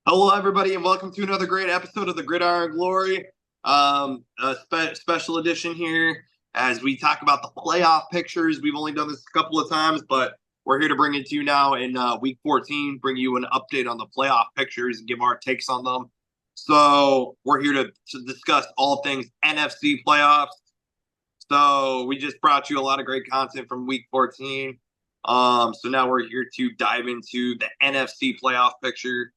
Hello, everybody, and welcome to another great episode of the Gridiron Glory, special edition here as we talk about the playoff pictures. We've only done this a couple of times, but we're here to bring it to you now in week 14, bring you an update on the playoff pictures and give our takes on them. So we're here to discuss all things NFC playoffs. So we just brought you a lot of great content from week 14. So now we're here to dive into the NFC playoff picture.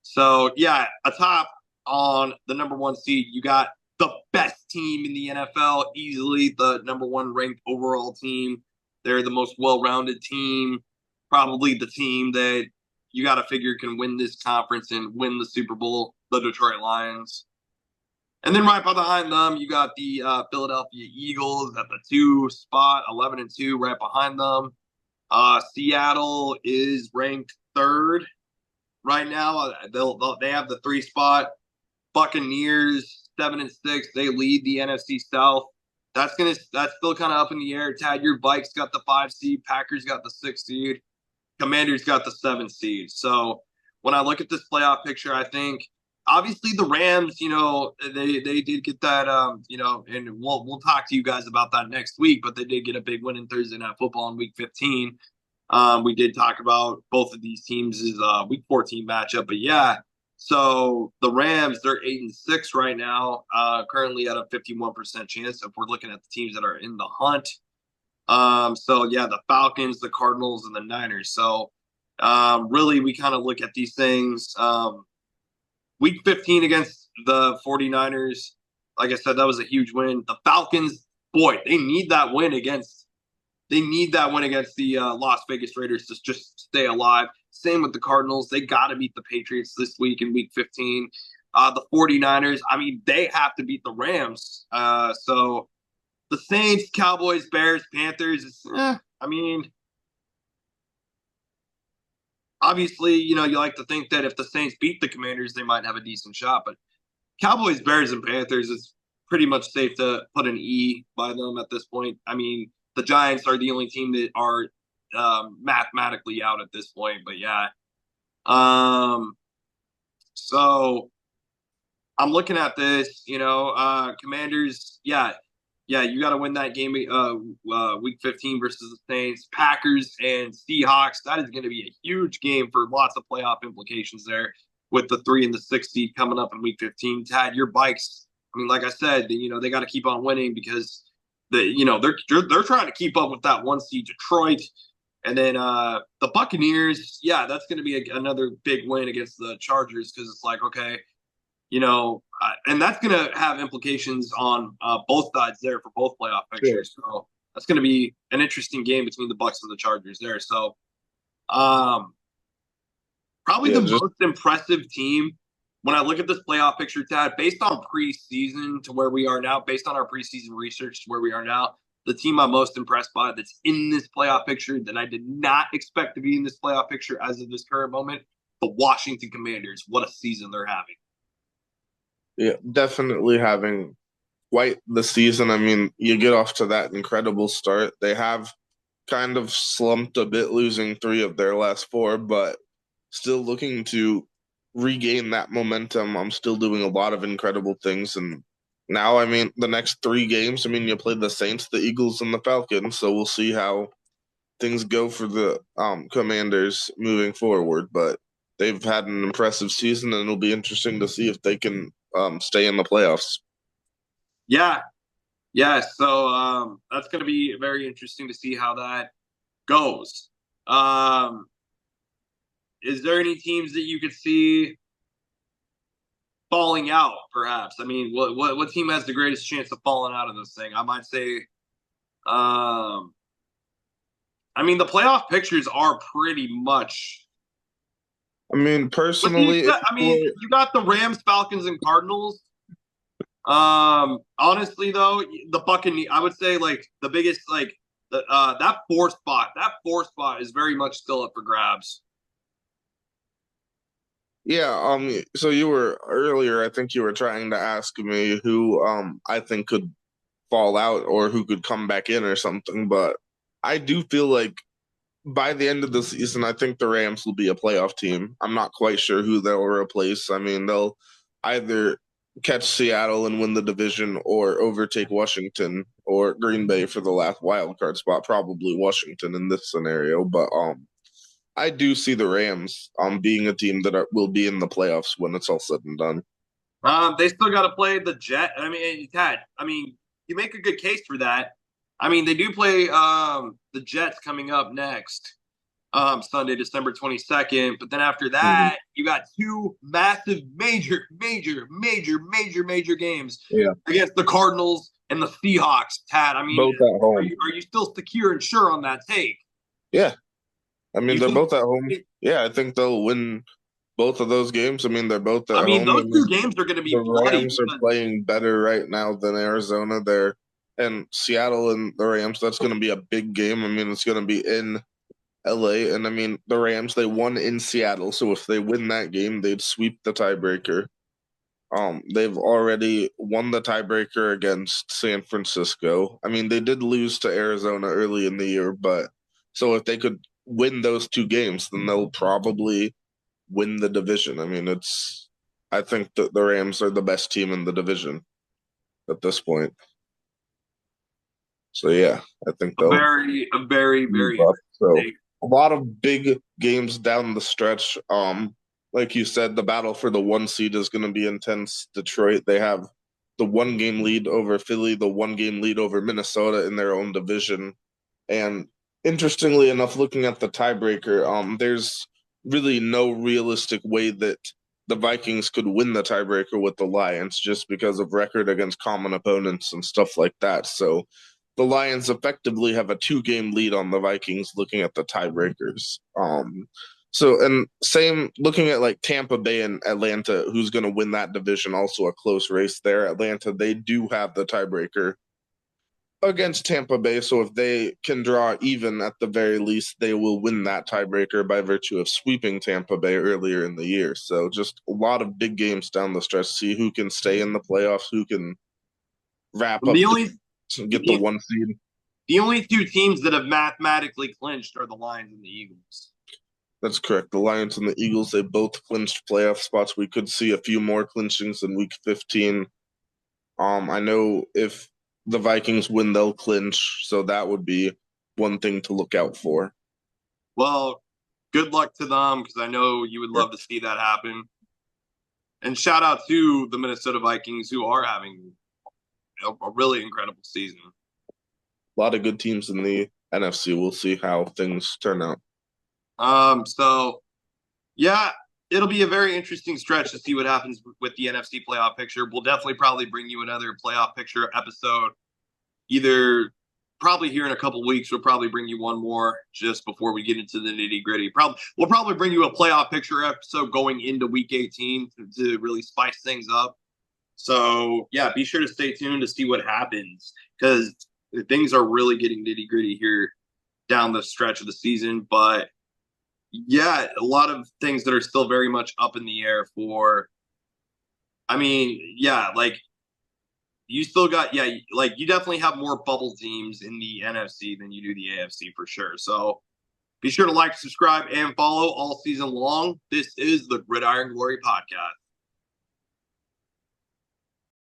So yeah, atop on the number one seed, you got the best team in the NFL, easily the number one ranked overall team. They're the most well-rounded team, probably the team that you got to figure can win this conference and win the Super Bowl, the Detroit Lions. And then right behind them, you got the Philadelphia Eagles at the 2 spot, 11-2, right behind them. Seattle is ranked third right now. They have the 3 spot. Buccaneers 7-6. They lead the NFC South. That's still kind of up in the air. Tad, your Vikes got the 5 seed. Packers got the 6 seed. Commanders got the 7 seed. So when I look at this playoff picture, I think obviously the Rams, they did get that, and we'll talk to you guys about that next week. But they did get a big win in Thursday Night Football in Week 15. We did talk about both of these teams' Week 14 matchup, but yeah. So the Rams, they're 8-6 right now, currently at a 51% chance if we're looking at the teams that are in the hunt. So yeah, the Falcons, the Cardinals, and the Niners. So really, we kind of look at these things. Week 15 against the 49ers, like I said, that was a huge win. The Falcons, boy, they need that win against the Las Vegas Raiders to just stay alive. Same with the Cardinals. They got to beat the Patriots this week in Week 15. The 49ers, I mean, they have to beat the Rams. So the Saints, Cowboys, Bears, Panthers, I mean, obviously, you like to think that if the Saints beat the Commanders, they might have a decent shot. But Cowboys, Bears, and Panthers, it's pretty much safe to put an E by them at this point. I mean, the Giants are the only team that are mathematically out at this point. But yeah, so I'm looking at this. Commanders. Yeah, you got to win that game. Week 15 versus the Saints, Packers, and Seahawks. That is going to be a huge game for lots of playoff implications there. With the 3 and the 6 seed coming up in Week 15, Tad, your Vikes. I mean, like I said, they got to keep on winning because they're trying to keep up with that 1 seed Detroit, and then the Buccaneers. Yeah, that's going to be another big win against the Chargers because it's like, okay, and that's going to have implications on both sides there for both playoff pictures. Sure. So that's going to be an interesting game between the Bucs and the Chargers there. So, probably most impressive team when I look at this playoff picture, Tad, based on preseason to where we are now, based on our preseason research to where we are now, the team I'm most impressed by that's in this playoff picture that I did not expect to be in this playoff picture as of this current moment, the Washington Commanders. What a season they're having. Yeah, definitely having quite the season. I mean, you get off to that incredible start. They have kind of slumped a bit, losing 3 of their last 4, but still looking to regain that momentum. I'm still doing a lot of incredible things. And now, I mean, the next 3 games, I mean, you play the Saints, the Eagles, and the Falcons. So we'll see how things go for the Commanders moving forward. But they've had an impressive season, and it'll be interesting to see if they can stay in the playoffs. Yeah. So that's going to be very interesting to see how that goes. Is there any teams that you could see falling out? Perhaps. I mean, what team has the greatest chance of falling out of this thing? I might say. I mean, the playoff pictures are pretty much. I mean, personally, you got the Rams, Falcons, and Cardinals. Honestly, though, the Buccaneers, I would say, like the biggest, like that 4 spot. That 4 spot is very much still up for grabs. Yeah. So you were earlier. I think you were trying to ask me who I think could fall out or who could come back in or something. But I do feel like by the end of the season, I think the Rams will be a playoff team. I'm not quite sure who they'll replace. I mean, they'll either catch Seattle and win the division or overtake Washington or Green Bay for the last wild card spot, probably Washington in this scenario. But I do see the Rams being a team that will be in the playoffs when it's all said and done. They still got to play the Jet. I mean, Ted. I mean, you make a good case for that. I mean, they do play the Jets coming up next, Sunday, December 22nd. But then after that, you got two massive, major games against the Cardinals and the Seahawks. Tad, I mean, Both at home. Are you still secure and sure on that take? Yeah, I mean, they're both at home. Yeah, I think they'll win both of those games. I mean, they're both at home. I mean, those two games are going to be bloody. The Rams are playing better right now than Arizona. And Seattle and the Rams, that's going to be a big game. I mean, it's going to be in LA. And I mean, the Rams, they won in Seattle. So if they win that game, they'd sweep the tiebreaker. They've already won the tiebreaker against San Francisco. I mean, they did lose to Arizona early in the year, but so if they could win those two games, then they'll probably win the division. I mean, I think that the Rams are the best team in the division at this point. So yeah, I think they'll a very so a lot of big games down the stretch. Like you said, the battle for the 1 seed is going to be intense. Detroit, they have the 1-game lead over Philly, the 1-game lead over Minnesota in their own division. And interestingly enough, looking at the tiebreaker, there's really no realistic way that the Vikings could win the tiebreaker with the Lions just because of record against common opponents and stuff like that. So the Lions effectively have a 2-game lead on the Vikings looking at the tiebreakers. And same looking at like Tampa Bay and Atlanta, who's going to win that division, also a close race there. Atlanta, they do have the tiebreaker against Tampa Bay, so if they can draw even at the very least, they will win that tiebreaker by virtue of sweeping Tampa Bay earlier in the year. So just a lot of big games down the stretch. See who can stay in the playoffs, who can wrap up get the 1 seed. The only two teams that have mathematically clinched are the Lions and the Eagles. That's correct. The Lions and the Eagles, they both clinched playoff spots. We could see a few more clinchings in week 15. I know if the Vikings win, they'll clinch, so that would be one thing to look out for. Well, good luck to them, because I know you would love to see that happen. And shout out to the Minnesota Vikings, who are having a really incredible season. A lot of good teams in the NFC. We'll see how things turn out. So yeah, it'll be a very interesting stretch to see what happens with the NFC playoff picture. We'll definitely probably bring you another playoff picture episode, either probably here in a couple weeks. We'll probably bring you one more just before we get into the nitty gritty. We'll probably bring you a playoff picture episode going into week 18 to really spice things up. So yeah, be sure to stay tuned to see what happens, because things are really getting nitty gritty here down the stretch of the season. But yeah, a lot of things that are still very much up in the air for, I mean, yeah, like you still got, yeah, like you definitely have more bubble teams in the NFC than you do the AFC for sure. So be sure to like, subscribe, and follow all season long. This is the Gridiron Glory Podcast.